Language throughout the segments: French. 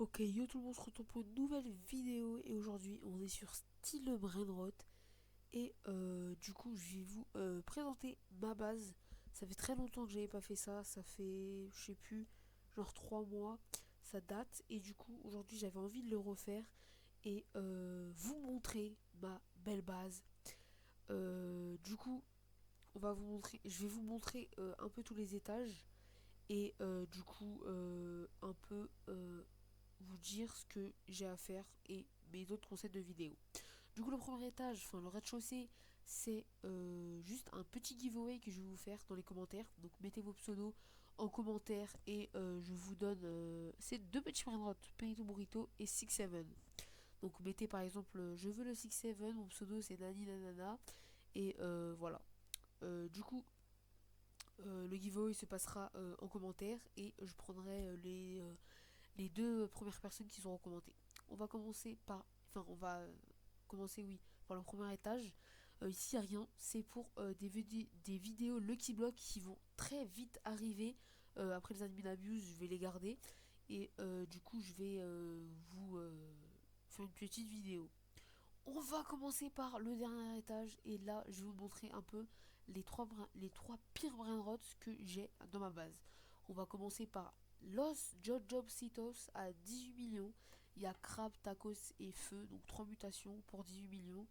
Ok, yo tout le monde, on se retrouve pour une nouvelle vidéo et aujourd'hui on est sur Style Brainrot et du coup je vais vous présenter ma base. Ça fait très longtemps que j'avais pas fait ça, ça fait je sais plus, genre 3 mois, ça date et du coup aujourd'hui j'avais envie de le refaire et vous montrer ma belle base. Du coup je vais vous montrer un peu tous les étages et du coup un peu vous dire ce que j'ai à faire et mes autres concepts de vidéo. Du coup, le premier étage, enfin le rez-de-chaussée, c'est juste un petit giveaway que je vais vous faire dans les commentaires. Donc mettez vos pseudos en commentaire et je vous donne ces deux petits brainrots, Perito Burrito et 6-7. Donc mettez par exemple je veux le 6-7, mon pseudo c'est Nani Nanana et voilà. Du coup, le giveaway se passera en commentaire et je prendrai les deux premières personnes qui seront commentées. On va commencer par. Enfin, on va commencer, oui, par le premier étage. Ici, rien. C'est pour des vidéos Lucky Block qui vont très vite arriver. Après les admin abuse, je vais les garder. Et du coup, je vais vous faire une petite vidéo. On va commencer par le dernier étage. Et là, je vais vous montrer un peu les trois pires brainrots que j'ai dans ma base. On va commencer par Los Jojobcitos à 18 millions. Il y a Crab, Tacos et Feu, donc 3 mutations pour 18 millions.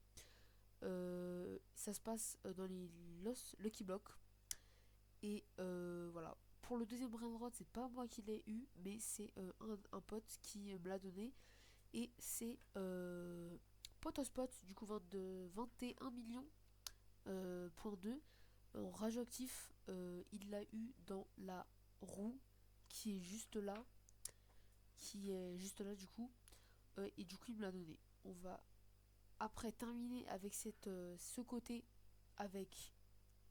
Ça se passe dans les Los Lucky Block. Et voilà. Pour le deuxième brainrot, c'est pas moi qui l'ai eu, mais c'est un pote qui me l'a donné. Et c'est Potospot, du coup 21 millions, point 2. En radioactif, il l'a eu dans la roue qui est juste là, du coup, et du coup il me l'a donné. On va après terminer avec ce côté avec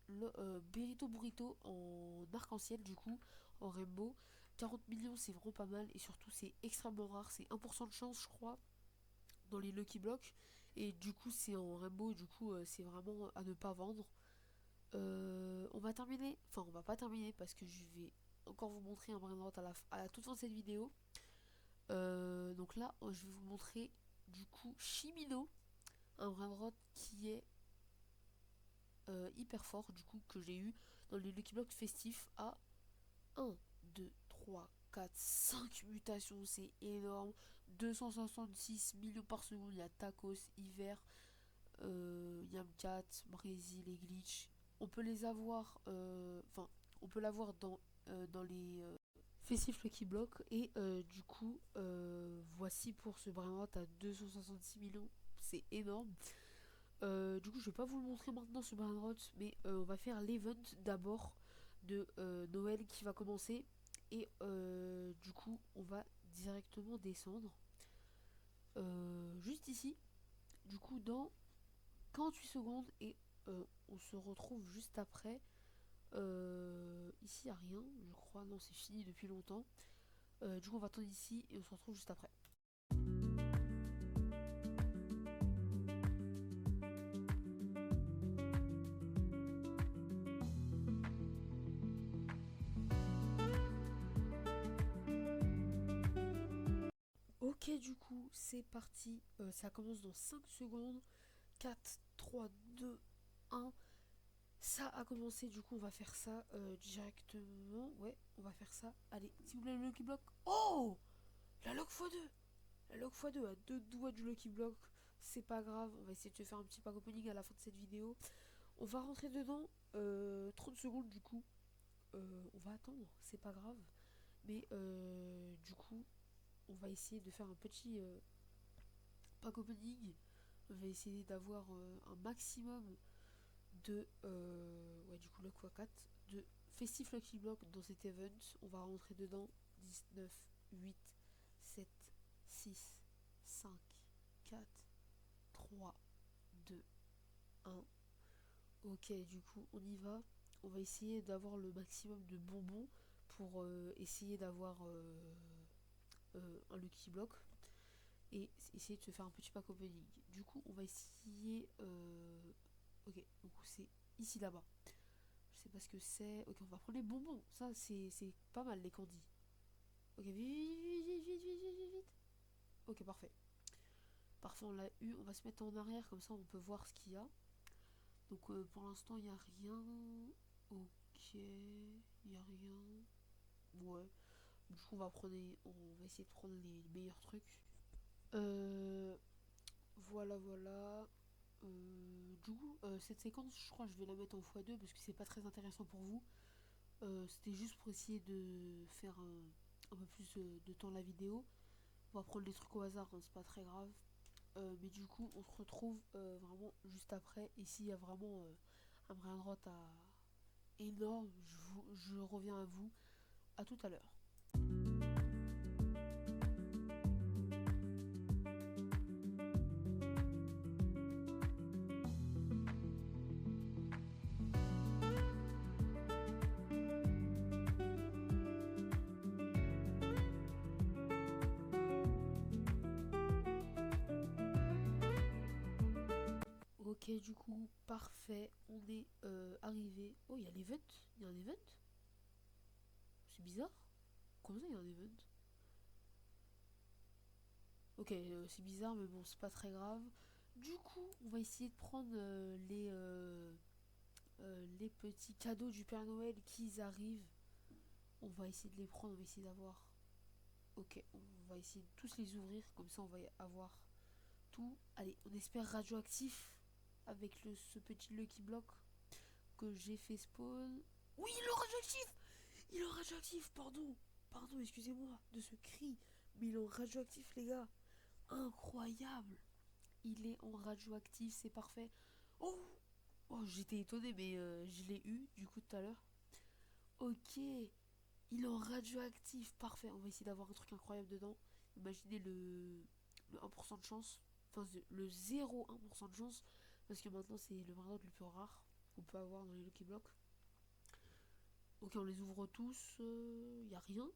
le Burrito Burrito en arc-en-ciel, du coup en rainbow. 40 millions, c'est vraiment pas mal et surtout c'est extrêmement rare, c'est 1% de chance je crois dans les Lucky Blocks et du coup c'est en rainbow, du coup c'est vraiment à ne pas vendre. On va terminer, enfin on va pas terminer parce que je vais encore vous montrer un brainrot à la toute fin de cette vidéo. Donc là je vais vous montrer du coup Chimino, un brainrot qui est hyper fort du coup que j'ai eu dans les Lucky Blocks festifs à 1, 2, 3, 4, 5 mutations, c'est énorme. 266 millions par seconde, il y a Tacos, Hiver, Yamcat, Brésil et Glitch. On peut les avoir, enfin, on peut l'avoir dans les festifs Lucky Block et du coup, voici pour ce Brainrot à 266 millions, c'est énorme. Du coup, je vais pas vous le montrer maintenant ce Brainrot, mais on va faire l'event d'abord de Noël qui va commencer. Et du coup, on va directement descendre juste ici. Du coup, dans 48 secondes, et on se retrouve juste après. Ici, il n'y a rien, je crois. Non, c'est fini depuis longtemps. Du coup, on va attendre ici et on se retrouve juste après. Ok, du coup, c'est parti. Ça commence dans 5 secondes. 4, 3, 2, 1. Ça a commencé, du coup, on va faire ça directement. Ouais, on va faire ça. Allez, s'il vous plaît, le Lucky Block. Oh, la log x2. La log x2 à deux doigts du Lucky Block. C'est pas grave, on va essayer de se faire un petit pack opening à la fin de cette vidéo. On va rentrer dedans 30 secondes, du coup. On va attendre, c'est pas grave. Mais du coup, on va essayer de faire un petit pack opening. On va essayer d'avoir un maximum de ouais, du coup, le x4 de Festif Lucky Block dans cet event. On va rentrer dedans 19, 8, 7, 6, 5, 4, 3, 2, 1. Ok, du coup, on y va. On va essayer d'avoir le maximum de bonbons pour essayer d'avoir un Lucky Block et essayer de se faire un petit pack opening. Du coup, on va essayer. Ok, donc c'est ici là-bas. Je sais pas ce que c'est. Ok, on va prendre les bonbons. Ça, c'est pas mal, les candies. Ok, vite, vite, vite, vite, vite, vite, vite. Ok, parfait. Parfait, on l'a eu. On va se mettre en arrière, comme ça on peut voir ce qu'il y a. Donc pour l'instant, il n'y a rien. Ok, il n'y a rien. Ouais. Du coup, on va essayer de prendre les meilleurs trucs. Voilà, voilà. Du coup, cette séquence, je crois que je vais la mettre en x2 parce que c'est pas très intéressant pour vous. C'était juste pour essayer de faire un peu plus de temps la vidéo. On va prendre des trucs au hasard, hein, c'est pas très grave. Mais du coup, on se retrouve vraiment juste après. Ici, il y a vraiment un brin de droite énorme. Je reviens à vous. À tout à l'heure. Ok, du coup, parfait. On est arrivé. Oh, il y a l'event. Il y a un event. C'est bizarre. Comment ça, il y a un event? Ok, c'est bizarre, mais bon, c'est pas très grave. Du coup, on va essayer de prendre les petits cadeaux du Père Noël qui arrivent. On va essayer de les prendre, on va essayer d'avoir. Ok, on va essayer de tous les ouvrir, comme ça on va avoir tout. Allez, on espère radioactif avec ce petit Lucky Block que j'ai fait spawn. Oui, il est radioactif! Il est radioactif, pardon! Pardon, excusez-moi de ce cri, mais il est radioactif, les gars. Incroyable! Il est en radioactif, c'est parfait. Oh, oh j'étais étonné, mais je l'ai eu du coup tout à l'heure. Ok, il est en radioactif, parfait. On va essayer d'avoir un truc incroyable dedans. Imaginez le 1% de chance, enfin le 0,1% de chance, parce que maintenant c'est le variant le plus rare qu'on peut avoir dans les Lucky Blocks. Ok, on les ouvre tous, il n'y a rien.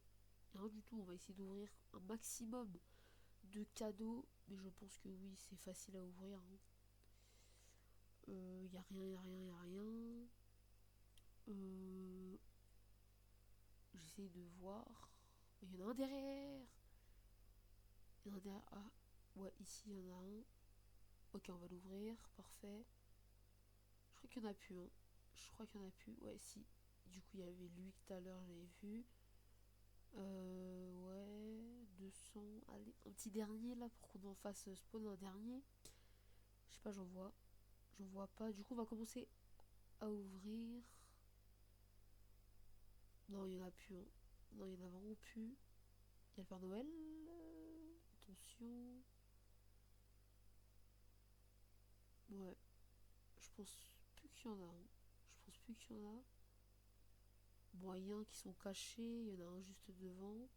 Rien du tout, on va essayer d'ouvrir un maximum de cadeaux, mais je pense que oui, c'est facile à ouvrir. Y a rien, y a rien, y a rien. Euh, J'essaie de voir. Il y en a un derrière. Il y en a un derrière. Ah, ouais, ici il y en a un. Ok, on va l'ouvrir. Parfait. Je crois qu'il y en a plus. Hein. Je crois qu'il y en a plus. Ouais, si. Du coup, il y avait lui tout à l'heure, j'avais vu. Ouais, 200. Allez, un petit dernier là pour qu'on en fasse spawn un dernier. Je sais pas, j'en vois. J'en vois pas. Du coup, on va commencer à ouvrir. Non, il y en a plus. Hein. Non, il y en a vraiment plus. Il y a le Père Noël. Attention. Ouais, je pense plus qu'il y en a. Hein. Je pense plus qu'il y en a. Moyens qui sont cachés. Il y en a un juste devant.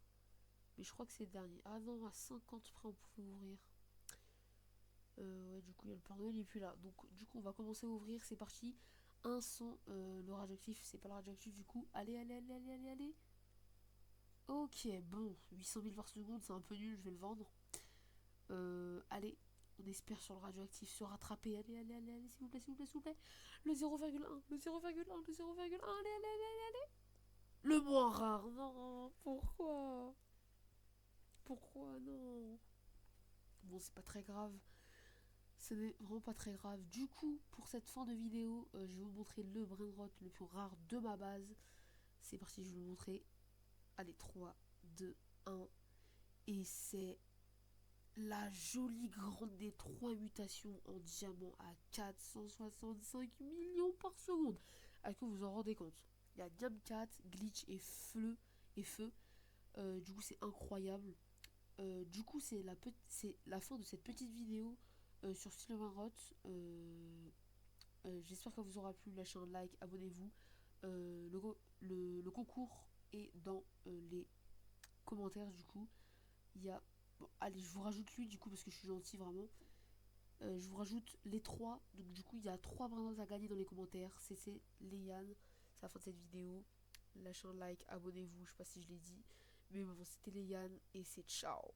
Mais je crois que c'est le dernier. Ah non, à 50 près, on pouvait ouvrir. Ouais, du coup, il y a le Père Noël, il est plus là. Donc, du coup, on va commencer à ouvrir. C'est parti. Un sans le radioactif. C'est pas le radioactif, du coup. Allez, allez, allez, allez, allez, allez. Ok, bon. 800 000 par seconde, c'est un peu nul. Je vais le vendre. Allez. On espère sur le radioactif se rattraper. Allez, allez, allez, allez, s'il vous plaît, s'il vous plaît, s'il vous plaît. Le 0,1, le 0,1, le 0,1. Allez, allez, allez, allez. Le moins rare, non. Pourquoi? Pourquoi, non? Bon, c'est pas très grave. Ce n'est vraiment pas très grave. Du coup, pour cette fin de vidéo, je vais vous montrer le brainrot le plus rare de ma base. C'est parti, je vais vous montrer. Allez, 3, 2, 1. Et c'est la jolie grande des 3 mutations en diamant à 465 millions par seconde. Est-ce que vous vous en rendez compte? Il y a Diam 4, Glitch et Feu. Du coup, c'est incroyable. Du coup, c'est la fin de cette petite vidéo sur Silverrot. J'espère que ça vous aura plu. Lâchez un like, abonnez-vous. Le concours est dans les commentaires. Du coup, il y a. Bon, allez, je vous rajoute lui du coup parce que je suis gentil vraiment. Je vous rajoute les 3. Donc, du coup, il y a 3 brindilles à gagner dans les commentaires. C'est Léane. C'est la fin de cette vidéo. Lâchez un like, abonnez-vous. Je sais pas si je l'ai dit. Mais bon, c'était Léane et c'est ciao.